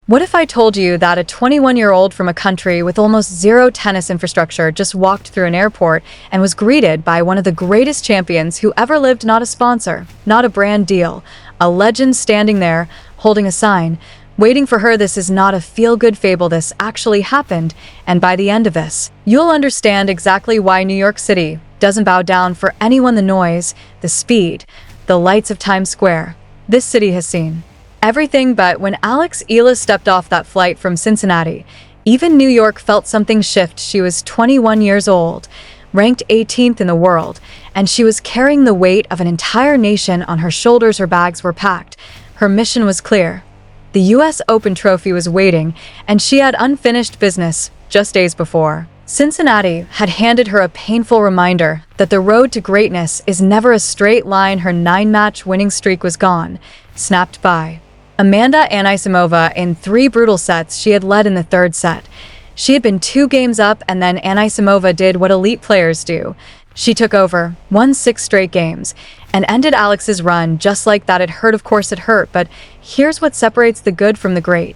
What if I told you that a 21-year-old from a country with almost zero tennis infrastructure just walked through an airport and was greeted by one of the greatest champions who ever lived? Not a sponsor, not a brand deal, a legend standing there, holding a sign, waiting for her. This is not a feel-good fable. This actually happened, and by the end of this, you'll understand exactly why New York City doesn't bow down for anyone. The noise, the speed, the lights of Times Square. This city has seen everything, but when Alex Eala stepped off that flight from Cincinnati, even New York felt something shift. She was 21 years old, ranked 18th in the world, and she was carrying the weight of an entire nation on her shoulders. Her bags were packed. Her mission was clear. The US Open trophy was waiting, and she had unfinished business just days before. Cincinnati had handed her a painful reminder that the road to greatness is never a straight line. Her 9-match winning streak was gone, snapped by Amanda Anisimova in 3 brutal sets. She had led in the 3rd set. She had been 2 games up, and then Anisimova did what elite players do. She took over, won 6 straight games, and ended Alex's run just like that. It hurt, of course it hurt, but here's what separates the good from the great.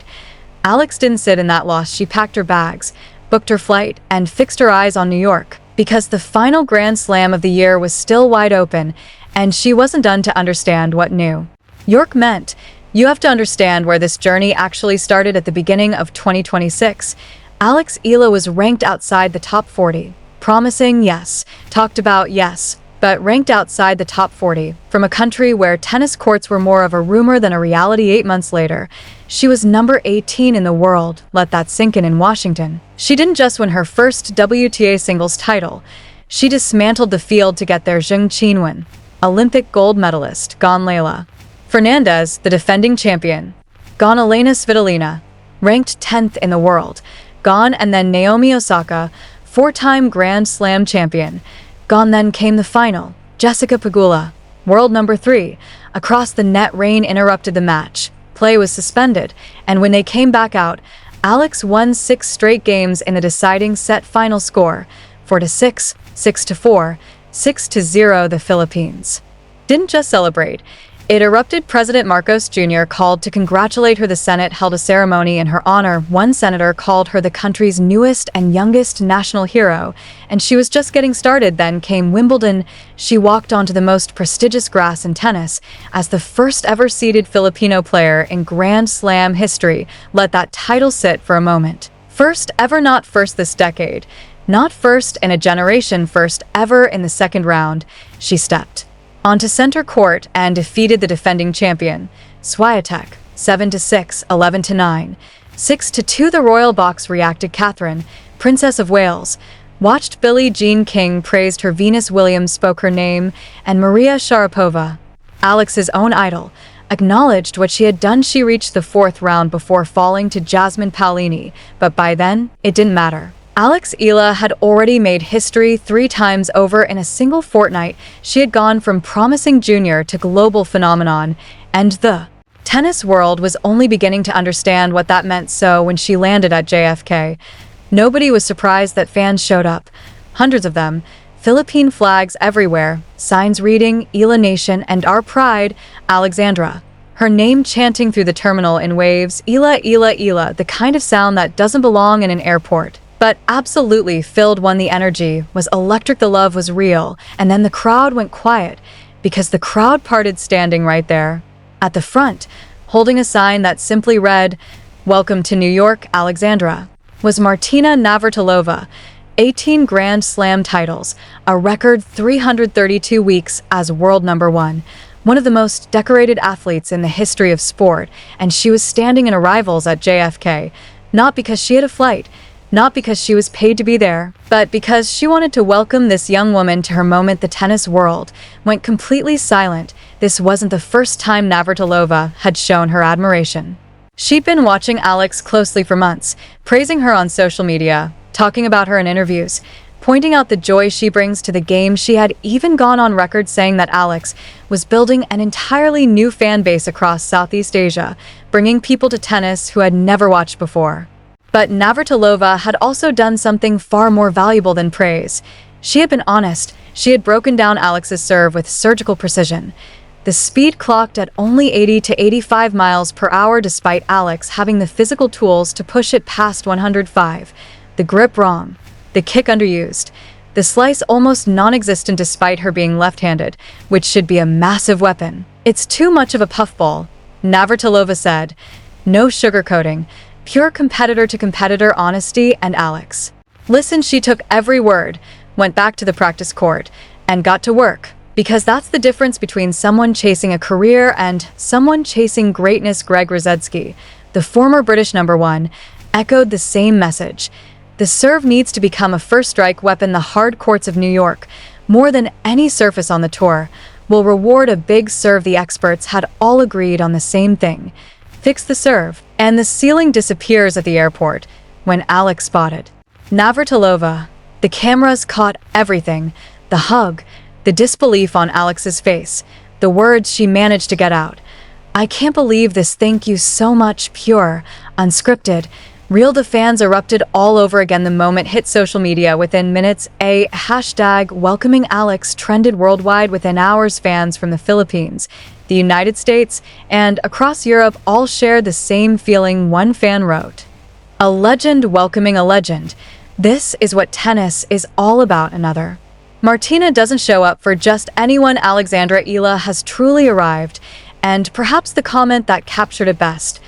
Alex didn't sit in that loss. She packed her bags, booked her flight, and fixed her eyes on New York, because the final Grand Slam of the year was still wide open, and she wasn't done to understand what New York meant. You have to understand where this journey actually started at the beginning of 2026. Alex Eala was ranked outside the top 40. Promising, yes. Talked about, yes. But ranked outside the top 40, from a country where tennis courts were more of a rumor than a reality. 8 months later, she was number 18 in the world. Let that sink in Washington. She didn't just win her first WTA singles title. She dismantled the field to get there. Zheng Qinwen, Olympic gold medalist, gone. Leylah Fernandez, the defending champion, gone. Elena Svitolina, ranked 10th in the world, gone. And then Naomi Osaka, 4-time Grand Slam champion, gone. Then came the final. Jessica Pegula, world number 3. Across the net, rain interrupted the match. Play was suspended, and when they came back out, Alex won 6 straight games in the deciding set. Final score 4-6, 6-4, 6-0. The Philippines didn't just celebrate. It erupted. President Marcos Jr. called to congratulate her. The Senate held a ceremony in her honor. One senator called her the country's newest and youngest national hero, and she was just getting started. Then came Wimbledon. She walked onto the most prestigious grass in tennis as the first ever seeded Filipino player in Grand Slam history. Let that title sit for a moment. First ever, not first this decade, not first in a generation, first ever in the 2nd round. She stepped onto center court and defeated the defending champion, Swiatek, 7-6, 11-9, 6-2. The royal box reacted. Catherine, Princess of Wales, watched. Billie Jean King praised her. Venus Williams spoke her name, and Maria Sharapova, Alex's own idol, acknowledged what she had done. She reached the 4th round before falling to Jasmine Paolini, but by then, it didn't matter. Alex Eala had already made history 3 times over in a single fortnight. She had gone from promising junior to global phenomenon, and the tennis world was only beginning to understand what that meant. So when she landed at JFK, nobody was surprised that fans showed up. Hundreds of them, Philippine flags everywhere, signs reading Eala Nation and Our Pride, Alexandra. Her name chanting through the terminal in waves, Eala, Eala, Eala, the kind of sound that doesn't belong in an airport, but absolutely filled one. The energy was electric, the love was real, and then the crowd went quiet, because the crowd parted. Standing right there at the front, holding a sign that simply read, "Welcome to New York, Alexandra," was Martina Navratilova. 18 Grand Slam titles, a record 332 weeks as world number 1, one of the most decorated athletes in the history of sport, and she was standing in arrivals at JFK, not because she had a flight, not because she was paid to be there, but because she wanted to welcome this young woman to her moment. The tennis world went completely silent. This wasn't the first time Navratilova had shown her admiration. She'd been watching Alex closely for months, praising her on social media, talking about her in interviews, pointing out the joy she brings to the game. She had even gone on record saying that Alex was building an entirely new fan base across Southeast Asia, bringing people to tennis who had never watched before. But Navratilova had also done something far more valuable than praise. She had been honest. She had broken down Alex's serve with surgical precision. The speed clocked at only 80 to 85 miles per hour despite Alex having the physical tools to push it past 105. The grip wrong. The kick underused. The slice almost non-existent despite her being left-handed, which should be a massive weapon. It's too much of a puffball, Navratilova said. No sugarcoating. Pure competitor-to-competitor honesty. And Alex. Listen, she took every word, went back to the practice court, and got to work. Because that's the difference between someone chasing a career and someone chasing greatness. Greg Rosetsky, the former British #1, echoed the same message. The serve needs to become a first-strike weapon. The hard courts of New York, more than any surface on the tour, will reward a big serve. The experts had all agreed on the same thing. Fix the serve. And the ceiling disappears at the airport when Alex spotted Navratilova. The cameras caught everything. The hug, the disbelief on Alex's face, the words she managed to get out. I can't believe this. Thank you so much. Pure, unscripted, real. The fans erupted all over again. The moment hit social media within minutes. A hashtag welcoming Alex trended worldwide within hours. Fans from the Philippines, the United States, and across Europe all shared the same feeling. One fan wrote, "A legend welcoming a legend. This is what tennis is all about." Another, "Martina doesn't show up for just anyone. Alexandra Eala has truly arrived." And perhaps the comment that captured it best,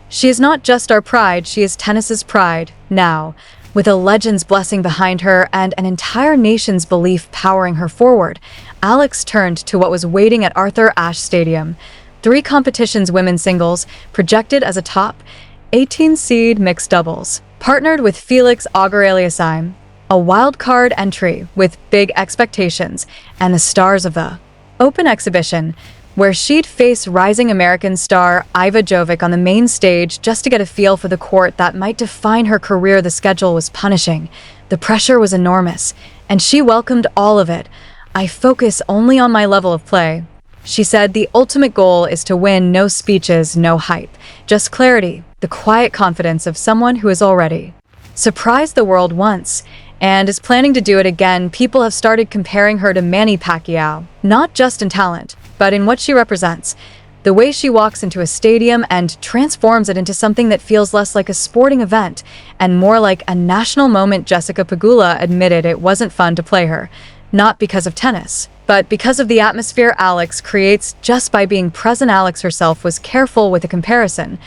"She is not just our pride, she is tennis's pride now." With a legend's blessing behind her and an entire nation's belief powering her forward, Alex turned to what was waiting at Arthur Ashe Stadium. 3 competitions: women's singles, projected as a top 18 seed; mixed doubles, partnered with Felix Auger-Aliassime, a wild card entry with big expectations, and the stars of the open exhibition, where she'd face rising American star Iva Jovic on the main stage just to get a feel for the court that might define her career. The schedule was punishing. The pressure was enormous, and she welcomed all of it. "I focus only on my level of play," she said. "The ultimate goal is to win. No speeches, no hype, just clarity." The quiet confidence of someone who has already surprised the world once and is planning to do it again. People have started comparing her to Manny Pacquiao, not just in talent, but in what she represents. The way she walks into a stadium and transforms it into something that feels less like a sporting event and more like a national moment. Jessica Pegula admitted it wasn't fun to play her, not because of tennis, but because of the atmosphere Alex creates just by being present. Alex herself was careful with the comparison.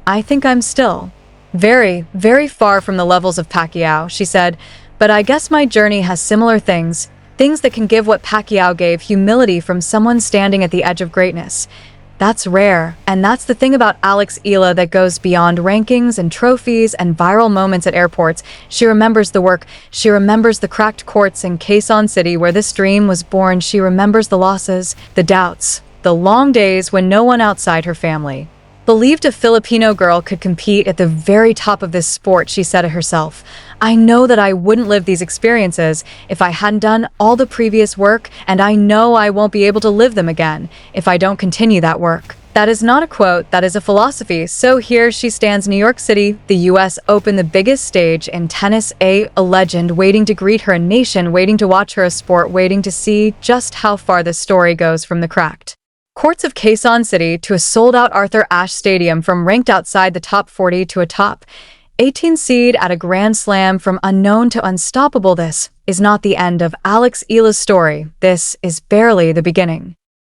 "I think I'm still very, very far from the levels of Pacquiao," she said, "but I guess my journey has similar things that can give what Pacquiao gave: humility from someone standing at the edge of greatness." That's rare, and that's the thing about Alex Eala that goes beyond rankings and trophies and viral moments at airports. She remembers the work. She remembers the cracked courts in Quezon City where this dream was born. She remembers the losses, the doubts, the long days when no one outside her family believed a Filipino girl could compete at the very top of this sport. She said to herself, "I know that I wouldn't live these experiences if I hadn't done all the previous work, and I know I won't be able to live them again if I don't continue that work." That is not a quote, that is a philosophy. So here she stands, New York City, the US Open, the biggest stage in tennis, a legend waiting to greet her, a nation waiting to watch her, a sport waiting to see just how far this story goes from the cracked courts of Quezon City to a sold-out Arthur Ashe Stadium, from ranked outside the top 40 to a top 18 seed at a Grand Slam, from unknown to unstoppable. This is not the end of Alex Eala's story. This is barely the beginning.